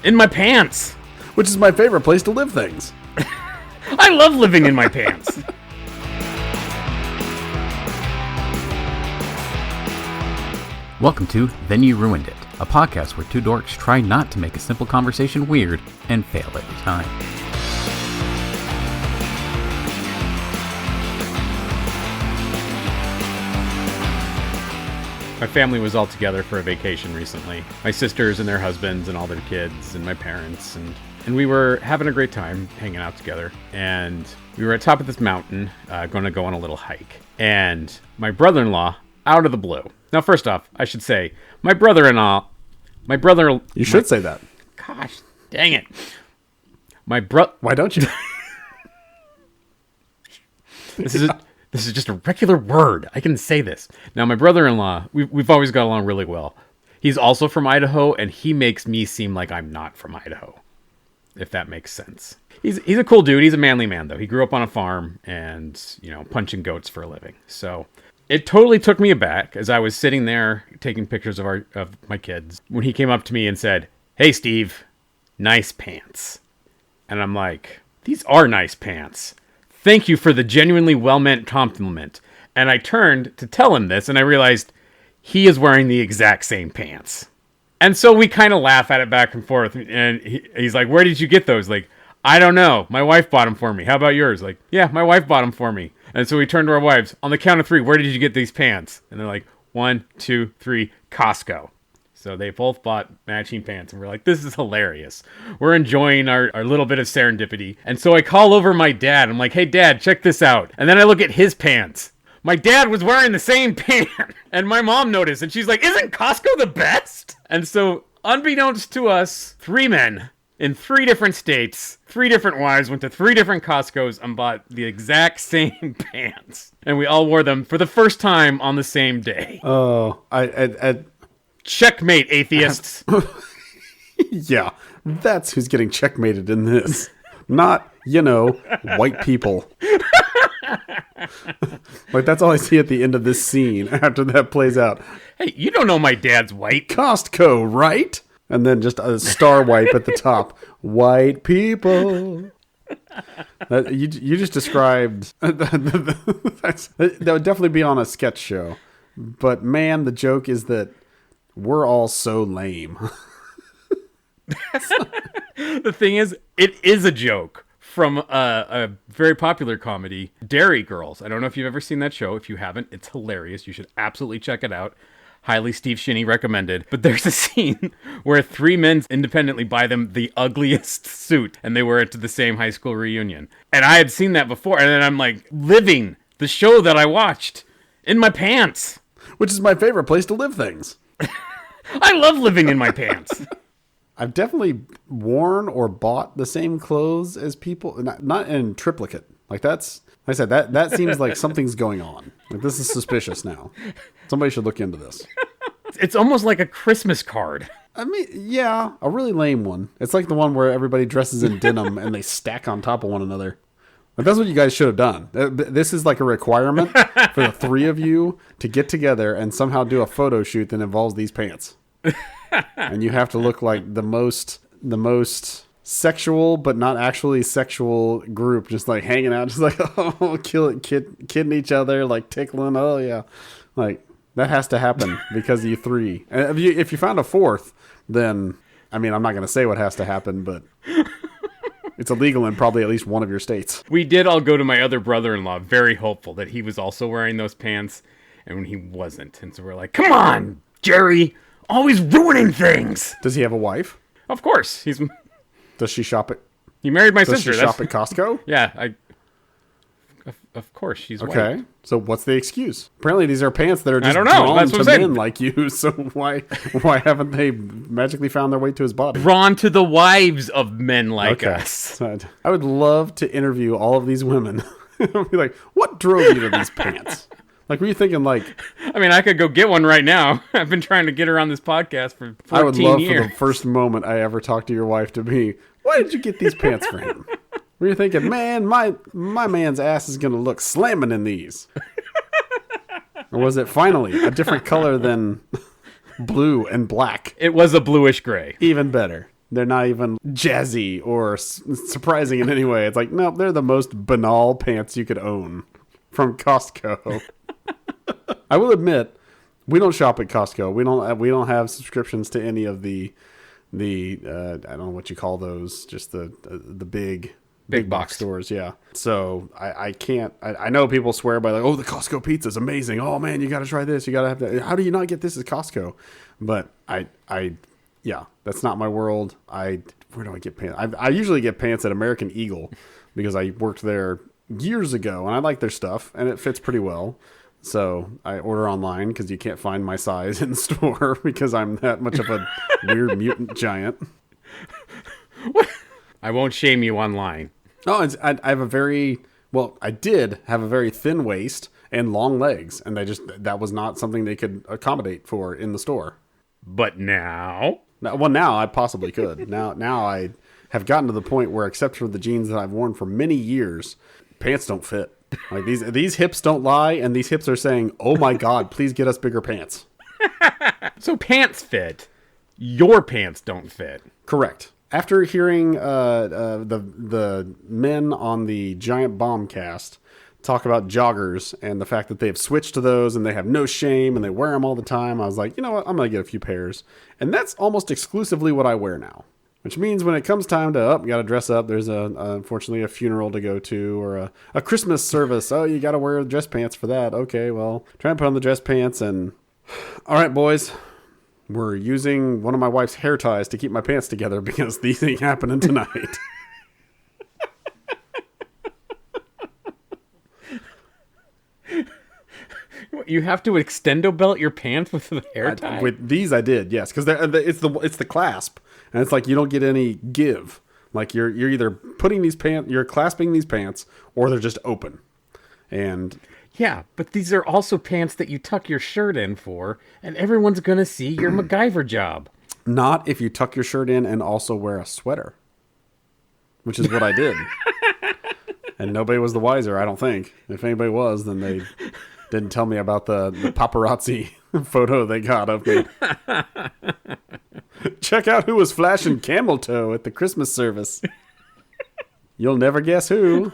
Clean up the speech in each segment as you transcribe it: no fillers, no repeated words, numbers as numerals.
In my pants. Which is my favorite place to live things. I love living in my pants. Welcome to Then You Ruined It, a podcast where two dorks try not to make a simple conversation weird and fail every time. My family was all together for a vacation recently. My sisters and their husbands and all their kids and my parents. And we were having a great time hanging out together. And we were at the top of this mountain, going to go on a little hike. And my brother-in-law, out of the blue. Now, first off, I should say, my brother-in-law... You should say that. Gosh, dang it. Why don't you? This is just a regular word. I can say this. Now, my brother-in-law, we've always got along really well. He's also from Idaho, and he makes me seem like I'm not from Idaho, if that makes sense. He's a cool dude. He's a manly man, though. He grew up on a farm and, punching goats for a living. So it totally took me aback as I was sitting there taking pictures of my kids when he came up to me and said, "Hey, Steve, nice pants." And I'm like, these are nice pants. Thank you for the genuinely well-meant compliment. And I turned to tell him this, and I realized he is wearing the exact same pants. And so we kind of laugh at it back and forth. And he's like, "Where did you get those?" Like, "I don't know. My wife bought them for me. How about yours?" Like, "Yeah, my wife bought them for me." And so we turned to our wives. "On the count of three, where did you get these pants?" And they're like, 1, 2, 3, Costco. So they both bought matching pants, and we're like, this is hilarious. We're enjoying our little bit of serendipity. And so I call over my dad. I'm like, "Hey, Dad, check this out." And then I look at his pants. My dad was wearing the same pant. And my mom noticed, and she's like, "Isn't Costco the best?" And so, unbeknownst to us, 3 men in 3 different states, 3 different wives, went to 3 different Costcos and bought the exact same pants. And we all wore them for the first time on the same day. Oh, Checkmate, atheists. Yeah, that's who's getting checkmated in this. Not, white people. Like, that's all I see at the end of this scene after that plays out. Hey, you don't know my dad's white. Costco, right? And then just a star wipe at the top. White people. You just described... that would definitely be on a sketch show. But, man, the joke is that we're all so lame. The thing is, it is a joke from a very popular comedy, Dairy Girls. I don't know if you've ever seen that show. If you haven't, it's hilarious. You should absolutely check it out. Highly Steve Shinny recommended. But there's a scene where 3 men independently buy them the ugliest suit, and they wear it to the same high school reunion. And I had seen that before, and then I'm like, living the show that I watched in my pants. Which is my favorite place to live things. I love living in my pants. I've definitely worn or bought the same clothes as people, not in triplicate. Like, that's, like I said, that seems like something's going on. Like, this is suspicious now. Somebody should look into this. It's almost like a Christmas card. I mean, yeah, a really lame one. It's like the one where everybody dresses in denim and they stack on top of one another. Like, that's what you guys should have done. This is like a requirement for the 3 of you to get together and somehow do a photo shoot that involves these pants. And you have to look like the most sexual but not actually sexual group, just like hanging out, just like, oh, kidding each other, like tickling. Oh yeah, like that has to happen because of you 3. And if you found a 4th, then I mean, I'm not going to say what has to happen, but it's illegal in probably at least one of your states. We did all go to my other brother-in-law, very hopeful that he was also wearing those pants, and when he wasn't. And so we're like, "Come on, Jerry, always ruining things." Does he have a wife? Of course. Does she shop at... He married my Does sister. she shop at Costco? Yeah, of course, she's white. Okay, so what's the excuse? Apparently these are pants that are just I don't know. drawn That's what to I'm saying. men like you, so why haven't they magically found their way to his body? Drawn to the wives of men like Okay. us. I would love to interview all of these women. I'd be like, what drove you to these pants? Like, were you thinking like... I mean, I could go get one right now. I've been trying to get her on this podcast for 14 years. I would love for the first moment I ever talked to your wife to be, why did you get these pants for him? Were you thinking, man, my man's ass is going to look slamming in these? Or was it finally a different color than blue and black? It was a bluish gray. Even better. They're not even jazzy or surprising in any way. It's like, no, they're the most banal pants you could own from Costco. I will admit, we don't shop at Costco. We don't have subscriptions to any of the I don't know what you call those, just the big box stores. Yeah. So I can't, I know people swear by like, oh, the Costco pizza is amazing. Oh man, you got to try this. You got to have that. How do you not get this at Costco? But yeah, that's not my world. Where do I get pants? I usually get pants at American Eagle because I worked there years ago and I like their stuff and it fits pretty well. So I order online because you can't find my size in the store because I'm that much of a weird mutant giant. I won't shame you online. Oh, I have I did have a very thin waist and long legs, and that was not something they could accommodate for in the store. But now? Now I possibly could. Now I have gotten to the point where, except for the jeans that I've worn for many years, pants don't fit. Like these hips don't lie, and these hips are saying, "Oh my God, please get us bigger pants." So pants fit. Your pants don't fit. Correct. After hearing the men on the Giant Bombcast talk about joggers and the fact that they've switched to those and they have no shame and they wear them all the time, I was like, you know what? I'm going to get a few pairs. And that's almost exclusively what I wear now. Which means when it comes time to, got to dress up, there's unfortunately a funeral to go to or a Christmas service. Oh, you got to wear dress pants for that. Okay, well, try and put on the dress pants and, all right, boys, we're using one of my wife's hair ties to keep my pants together because these ain't happening tonight. You have to extendo belt your pants with the hair tie? With these, I did, yes, because it's the clasp, and it's like you don't get any give. Like you're either putting these pants, you're clasping these pants, or they're just open. And yeah, but these are also pants that you tuck your shirt in for, and everyone's gonna see your MacGyver job. Not if you tuck your shirt in and also wear a sweater, which is what I did. And nobody was the wiser, I don't think. If anybody was, then they didn't tell me about the paparazzi photo they got of me. Check out who was flashing camel toe at the Christmas service. You'll never guess who.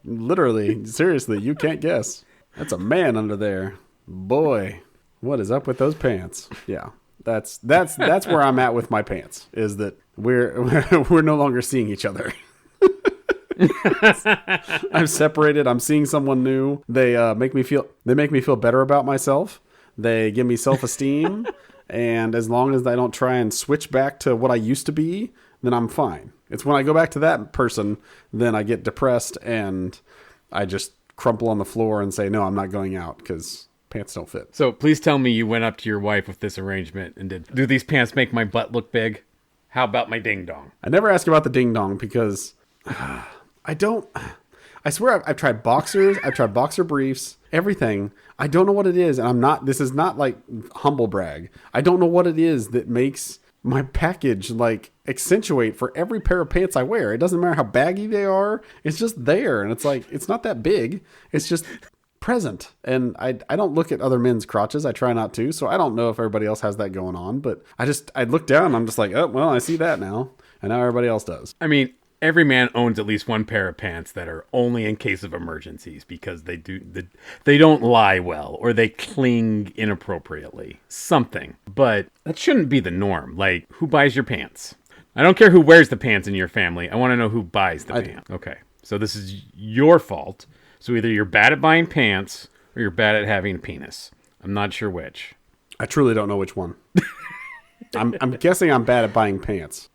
Literally, seriously, you can't guess. That's a man under there. Boy, what is up with those pants? Yeah, that's where I'm at with my pants. Is that we're no longer seeing each other. I'm separated. I'm seeing someone new. They make me feel better about myself. They give me self-esteem, and as long as I don't try and switch back to what I used to be, then I'm fine. It's when I go back to that person, then I get depressed and I just crumple on the floor and say, no, I'm not going out because pants don't fit. So please tell me you went up to your wife with this arrangement and do these pants make my butt look big? How about my ding dong? I never ask about the ding dong because I swear I've tried boxers, I've tried boxer briefs, everything. I don't know what it is. And this is not like humble brag. I don't know what it is that makes my package like accentuate for every pair of pants I wear. It doesn't matter how baggy they are. It's just there. And it's like, it's not that big. It's just present. And I don't look at other men's crotches. I try not to. So I don't know if everybody else has that going on, but I look down and I'm just like, oh, well, I see that now. And now everybody else does. I mean, every man owns at least one pair of pants that are only in case of emergencies because they don't lie well or they cling inappropriately. Something. But that shouldn't be the norm. Like, who buys your pants? I don't care who wears the pants in your family. I want to know who buys the pants. Okay. So this is your fault. So either you're bad at buying pants or you're bad at having a penis. I'm not sure which. I truly don't know which one. I'm guessing I'm bad at buying pants.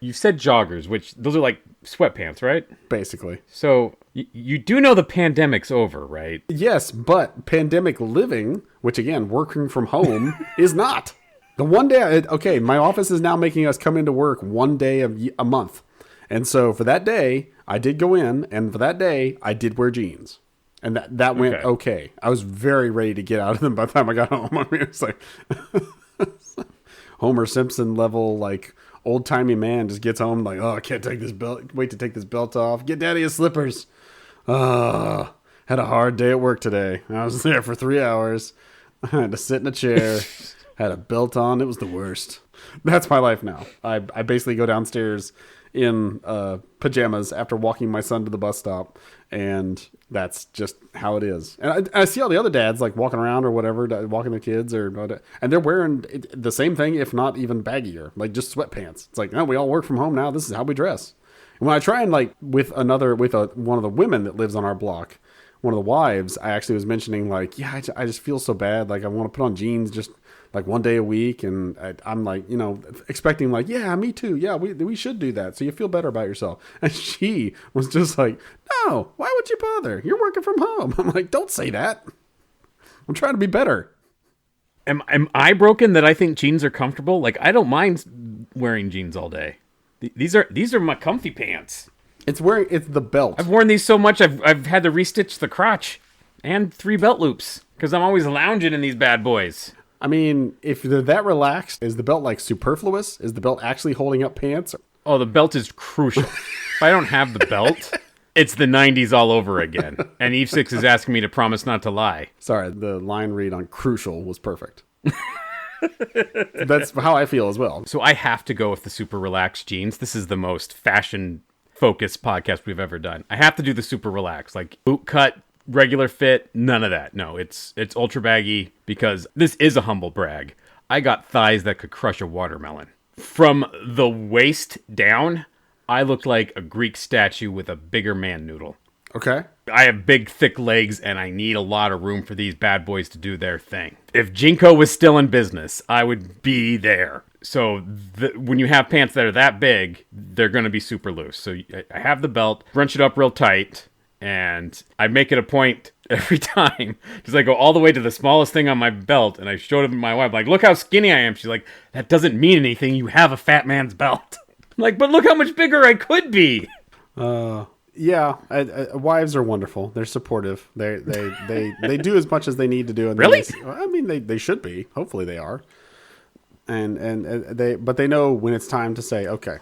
You said joggers, which those are like sweatpants, right? Basically. So you do know the pandemic's over, right? Yes, but pandemic living, which again, working from home, is not. The one day, my office is now making us come into work one day a month. And so for that day, I did go in, and for that day, I did wear jeans. And that went okay. I was very ready to get out of them by the time I got home. I mean, it's like Homer Simpson level, like, old-timey man just gets home like, oh, I can't take this belt. Wait to take this belt off. Get daddy his slippers. Had a hard day at work today. I was there for 3 hours. I had to sit in a chair. Had a belt on. It was the worst. That's my life now. I basically go downstairs in pajamas after walking my son to the bus stop, and that's just how it is. And I see all the other dads like walking around or whatever, walking their kids, and they're wearing the same thing, if not even baggier, like just sweatpants. It's like, no, we all work from home now. This is how we dress. And when I try and like with one of the women that lives on our block, one of the wives, I actually was mentioning like, yeah, I just feel so bad. Like I want to put on jeans just like one day a week. And I'm like, expecting like, yeah, me too. Yeah, we should do that. So you feel better about yourself. And she was just like, no, why would you bother? You're working from home. I'm like, don't say that. I'm trying to be better. Am I broken that I think jeans are comfortable? Like, I don't mind wearing jeans all day. These are my comfy pants. It's the belt. I've worn these so much I've had to restitch the crotch and 3 belt loops because I'm always lounging in these bad boys. I mean, if they're that relaxed, is the belt like superfluous? Is the belt actually holding up pants? Oh, the belt is crucial. If I don't have the belt, it's the 90s all over again. And Eve 6 is asking me to promise not to lie. Sorry, the line read on crucial was perfect. That's how I feel as well. So I have to go with the super relaxed jeans. This is the most fashion-focused podcast we've ever done. I have to do the super relaxed, like boot cut, regular fit, none of that. No, it's ultra baggy because this is a humble brag. I got thighs that could crush a watermelon. From the waist down, I looked like a Greek statue with a bigger man noodle. Okay. I have big, thick legs, and I need a lot of room for these bad boys to do their thing. If Jinko was still in business, I would be there. So when you have pants that are that big, they're going to be super loose. So I have the belt, bunch it up real tight, and I make it a point every time because I go all the way to the smallest thing on my belt, and I showed it to my wife, like, look how skinny I am. She's like, that doesn't mean anything. You have a fat man's belt. I'm like, but look how much bigger I could be. Yeah, wives are wonderful. They're supportive. They do as much as they need to do. And really? I mean, they should be. Hopefully, they are. But they know when it's time to say, okay,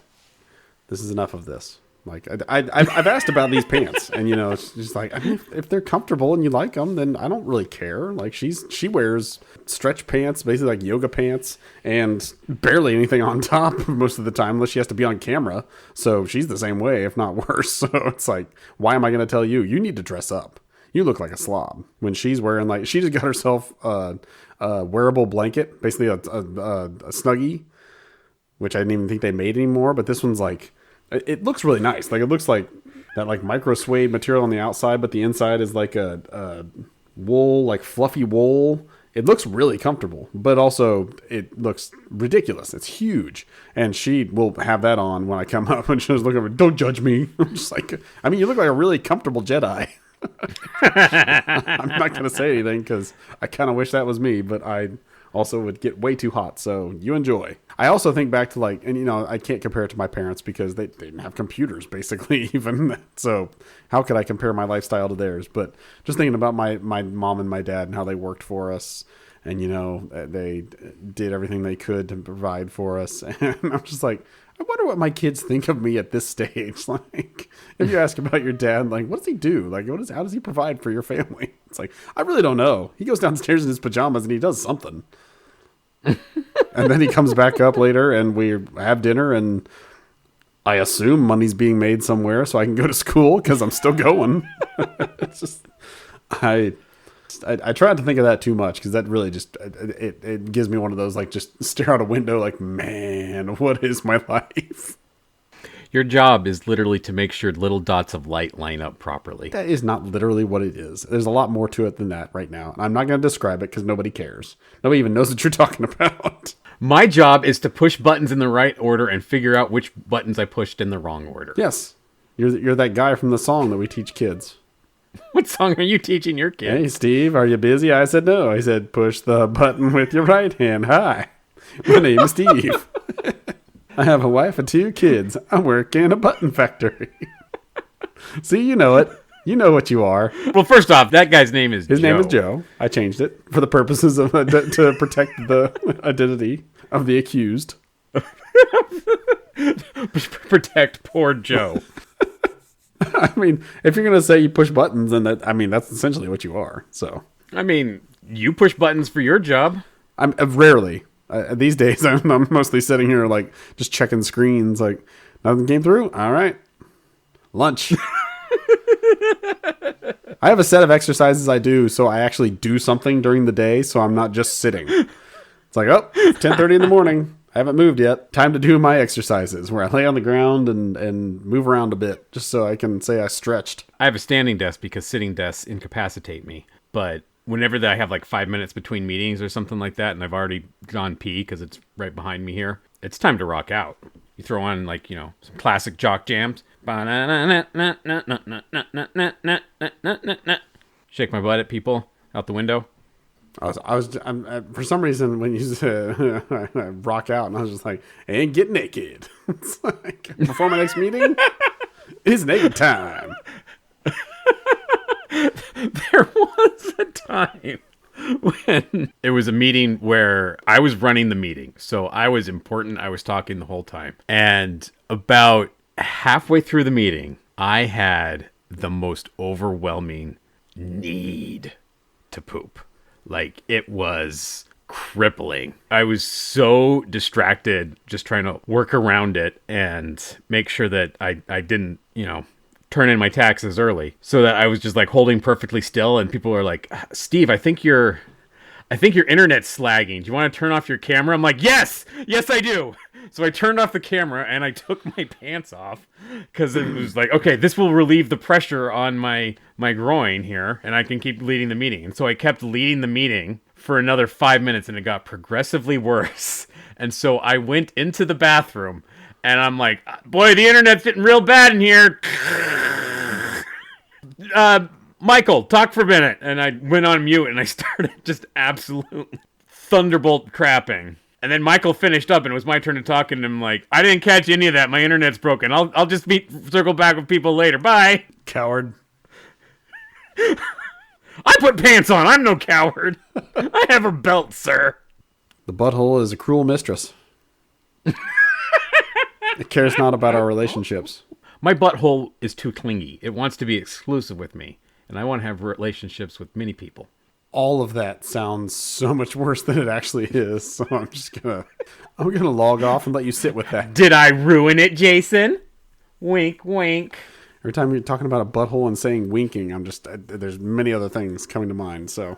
this is enough of this. Like I've asked about these pants, and it's just like, I mean, if they're comfortable and you like them, then I don't really care. Like she wears stretch pants, basically like yoga pants, and barely anything on top most of the time, unless she has to be on camera. So she's the same way, if not worse. So it's like, why am I going to tell you? You need to dress up. You look like a slob when she's wearing like she just got herself a wearable blanket, basically a Snuggie, which I didn't even think they made anymore. But this one's like. It looks really nice. Like it looks like that like micro suede material on the outside, but the inside is like a wool, like fluffy wool. It looks really comfortable, but also it looks ridiculous. It's huge. And she will have that on when I come up and she'll look over, don't judge me. I'm just like, I mean, you look like a really comfortable Jedi. I'm not going to say anything because I kind of wish that was me, but I also would get way too hot. So you enjoy. I also think back to like, and I can't compare it to my parents because they didn't have computers basically even. So how could I compare my lifestyle to theirs? But just thinking about my mom and my dad and how they worked for us and, they did everything they could to provide for us. And I'm just like, I wonder what my kids think of me at this stage. Like, if you ask about your dad, like, what does he do? Like, how does he provide for your family? It's like, I really don't know. He goes downstairs in his pajamas and he does something. And then he comes back up later and we have dinner and I assume money's being made somewhere so I can go to school because I'm still going. It's just, I try not to think of that too much because that really just, it gives me one of those, like, just stare out a window like, man, what is my life? Your job is literally to make sure little dots of light line up properly. That is not literally what it is. There's a lot more to it than that right now. And I'm not going to describe it because nobody cares. Nobody even knows what you're talking about. My job is to push buttons in the right order and figure out which buttons I pushed in the wrong order. Yes. You're that guy from the song that we teach kids. What song are you teaching your kids? Hey, Steve, are you busy? I said no. I said, push the button with your right hand. Hi, my name is Steve. I have a wife and 2 kids. I work in a button factory. See, you know it. You know what you are. Well, first off, that guy's name is His Joe. name is Joe. I changed it for the purposes of to protect the identity of the accused. Protect poor Joe. I mean, if you're going to say you push buttons, then that's essentially what you are. So, I mean, you push buttons for your job. I'm rarely. These days, I'm mostly sitting here like just checking screens. Like nothing came through. All right, lunch. I have a set of exercises I do, so I actually do something during the day, so I'm not just sitting. It's like, oh, 10:30 in the morning. I haven't moved yet. Time to do my exercises where I lay on the ground and move around a bit just so I can say I stretched. I have a standing desk because sitting desks incapacitate me. But whenever I have like 5 minutes between meetings or something like that, and I've already gone pee because it's right behind me here, it's time to rock out. You throw on like, some classic jock jams. Shake my butt at people out the window. I'm for some reason when you said rock out, and I was just like, and get naked. It's like before my next meeting, it's naked time. There was a time when it was a meeting where I was running the meeting, so I was important. I was talking the whole time, and about halfway through the meeting, I had the most overwhelming need to poop. Like, it was crippling. I was so distracted just trying to work around it and make sure that I didn't, turn in my taxes early. So that I was just like holding perfectly still, and people were like, Steve, I think your internet's slagging. Do you want to turn off your camera? I'm like, yes, I do. So I turned off the camera and I took my pants off because it was like, okay, this will relieve the pressure on my groin here, and I can keep leading the meeting. And so I kept leading the meeting for another 5 minutes, and it got progressively worse. And so I went into the bathroom, and I'm like, boy, the internet's getting real bad in here. Michael, talk for a minute. And I went on mute, and I started just absolute thunderbolt crapping. And then Michael finished up, and it was my turn to talk, and I'm like, I didn't catch any of that. My internet's broken. I'll just circle back with people later. Bye. Coward. I put pants on. I'm no coward. I have a belt, sir. The butthole is a cruel mistress. It cares not about our relationships. My butthole is too clingy. It wants to be exclusive with me, and I want to have relationships with many people. All of that sounds so much worse than it actually is. So I'm gonna log off and let you sit with that. Did I ruin it, Jason? Wink, wink. Every time you're talking about a butthole and saying winking, there's many other things coming to mind. So